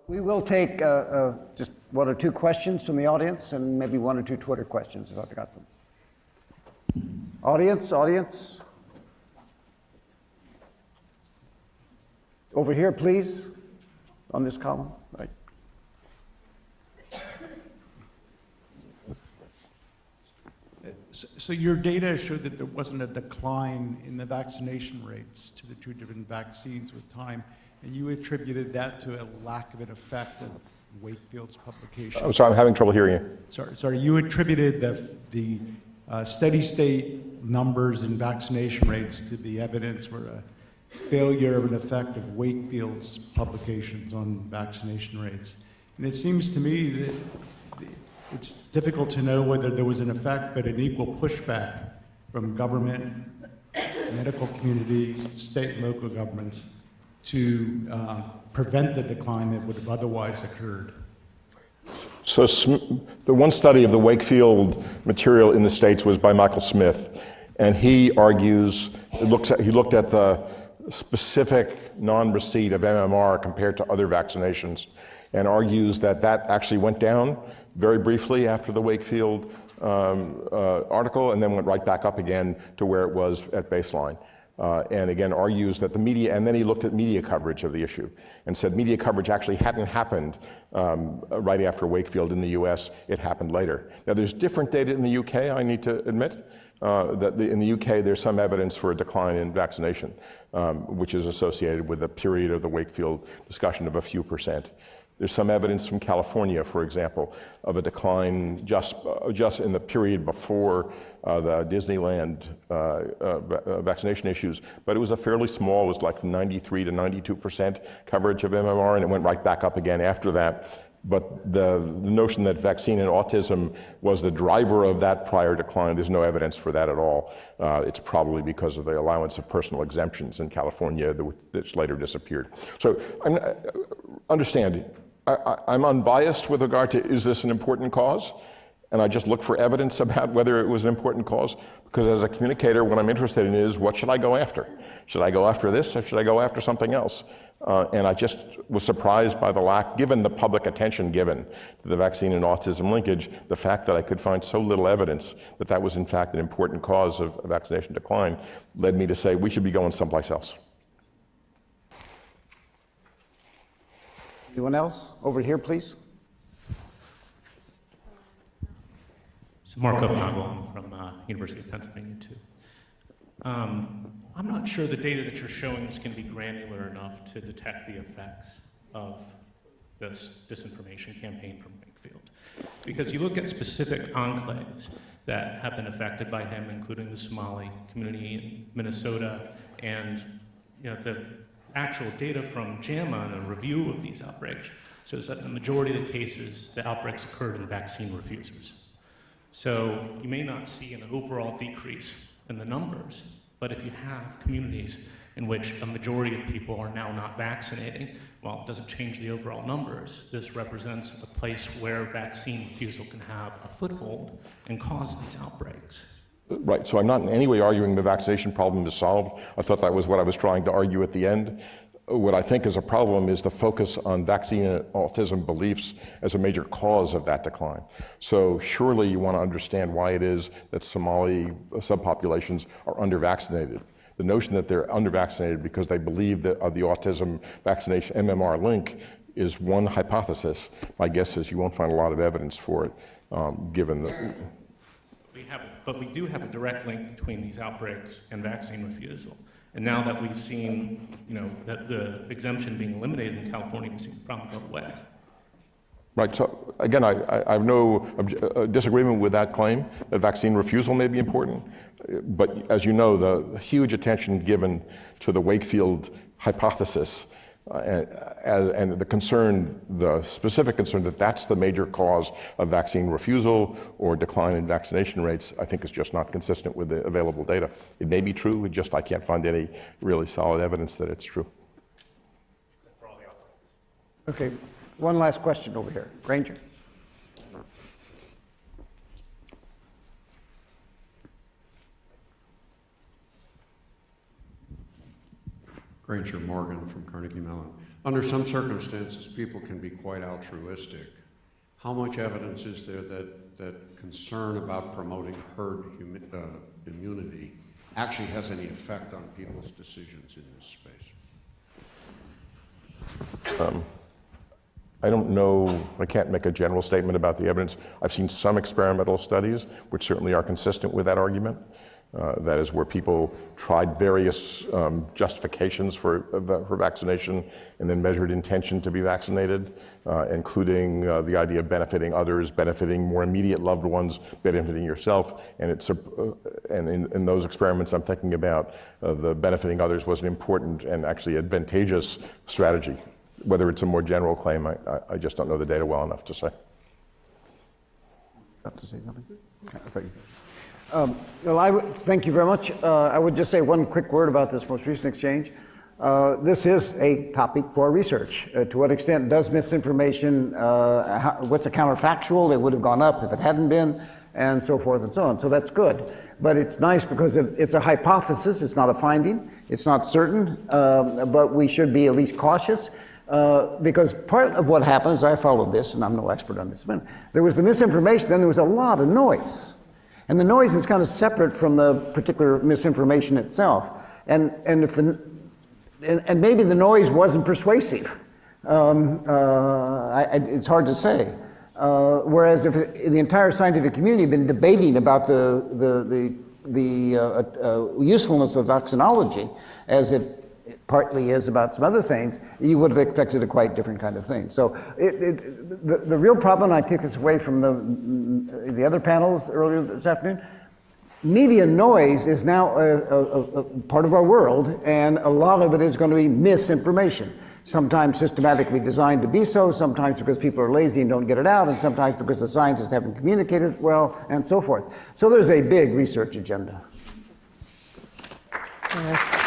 We will take just one or two questions from the audience and maybe one or two Twitter questions if I've got them. Audience. Over here, please, on this column. Right. So your data showed that there wasn't a decline in the vaccination rates to the two different vaccines with time, and you attributed that to a lack of an effect of Wakefield's publication. I'm sorry, I'm having trouble hearing you. Sorry. You attributed the steady state numbers in vaccination rates to the evidence for a failure of an effect of Wakefield's publications on vaccination rates. And it seems to me that it's difficult to know whether there was an effect, but an equal pushback from government, medical community, state and local governments to prevent the decline that would have otherwise occurred. So the one study of the Wakefield material in the States was by Michael Smith, and he argues, he looked at the specific non-receipt of MMR compared to other vaccinations, and argues that that actually went down very briefly after the Wakefield article, and then went right back up again to where it was at baseline. And again, argues that the media, and then he looked at media coverage of the issue and said media coverage actually hadn't happened right after Wakefield in the US, it happened later. Now there's different data in the UK, I need to admit, that in the UK there's some evidence for a decline in vaccination, which is associated with the period of the Wakefield discussion of a few percent. There's some evidence from California, for example, of a decline just in the period before the Disneyland vaccination issues, but it was a fairly small, it was like 93 to 92% coverage of MMR, and it went right back up again after that. But the notion that vaccine and autism was the driver of that prior decline, there's no evidence for that at all. It's probably because of the allowance of personal exemptions in California that's later disappeared. So understand, I'm unbiased with regard to is this an important cause? And I just look for evidence about whether it was an important cause, because as a communicator, what I'm interested in is what should I go after? Should I go after this or should I go after something else? And I just was surprised by the lack, given the public attention given to the vaccine and autism linkage, the fact that I could find so little evidence that that was in fact an important cause of vaccination decline led me to say we should be going someplace else. Anyone else? Over here, please. So Mark O'Connell from University of Pennsylvania, too. I'm not sure the data that you're showing is going to be granular enough to detect the effects of this disinformation campaign from Wakefield. Because you look at specific enclaves that have been affected by him, including the Somali community in Minnesota, and the actual data from JAMA and a review of these outbreaks shows that in the majority of the cases, the outbreaks occurred in vaccine refusers. So you may not see an overall decrease in the numbers, but if you have communities in which a majority of people are now not vaccinating, well, it doesn't change the overall numbers. This represents a place where vaccine refusal can have a foothold and cause these outbreaks. Right, so I'm not in any way arguing the vaccination problem is solved. I thought that was what I was trying to argue at the end. What I think is a problem is the focus on vaccine and autism beliefs as a major cause of that decline. So surely you want to understand why it is that Somali subpopulations are under-vaccinated. The notion that they're under-vaccinated because they believe that of the autism vaccination MMR link is one hypothesis. My guess is you won't find a lot of evidence for it, given the... But we do have a direct link between these outbreaks and vaccine refusal. And now that we've seen, that the exemption being eliminated in California, we've seen the problem go away. Right, so again, I have no disagreement with that claim, that vaccine refusal may be important, but as you know, the huge attention given to the Wakefield hypothesis and the concern, the specific concern that that's the major cause of vaccine refusal or decline in vaccination rates, I think is just not consistent with the available data. It may be true, I can't find any really solid evidence that it's true. Okay, one last question over here. Granger. Granger Morgan from Carnegie Mellon. Under some circumstances, people can be quite altruistic. How much evidence is there that concern about promoting herd immunity actually has any effect on people's decisions in this space? I don't know, I can't make a general statement about the evidence. I've seen some experimental studies which certainly are consistent with that argument. That is where people tried various justifications for vaccination and then measured intention to be vaccinated, including the idea of benefiting others, benefiting more immediate loved ones, benefiting yourself. And in those experiments I'm thinking about, the benefiting others was an important and actually advantageous strategy. Whether it's a more general claim, I just don't know the data well enough to say. About to say something? Thank you. Well, thank you very much. I would just say one quick word about this most recent exchange. This is a topic for research. To what extent does misinformation, what's a counterfactual that would have gone up if it hadn't been, and so forth and so on. So that's good. But it's nice because it's a hypothesis, it's not a finding, it's not certain, but we should be at least cautious. Because part of what happens, I followed this, and I'm no expert on this, but there was the misinformation, then there was a lot of noise. And the noise is kind of separate from the particular misinformation itself. And maybe the noise wasn't persuasive. It's hard to say. Whereas if the entire scientific community had been debating about the usefulness of vaccinology, as it partly is about some other things, you would have expected a quite different kind of thing. So the real problem, I take this away from the other panels earlier this afternoon, media noise is now a part of our world, and a lot of it is going to be misinformation. Sometimes systematically designed to be so, sometimes because people are lazy and don't get it out, and sometimes because the scientists haven't communicated well, and so forth. So there's a big research agenda. Yes.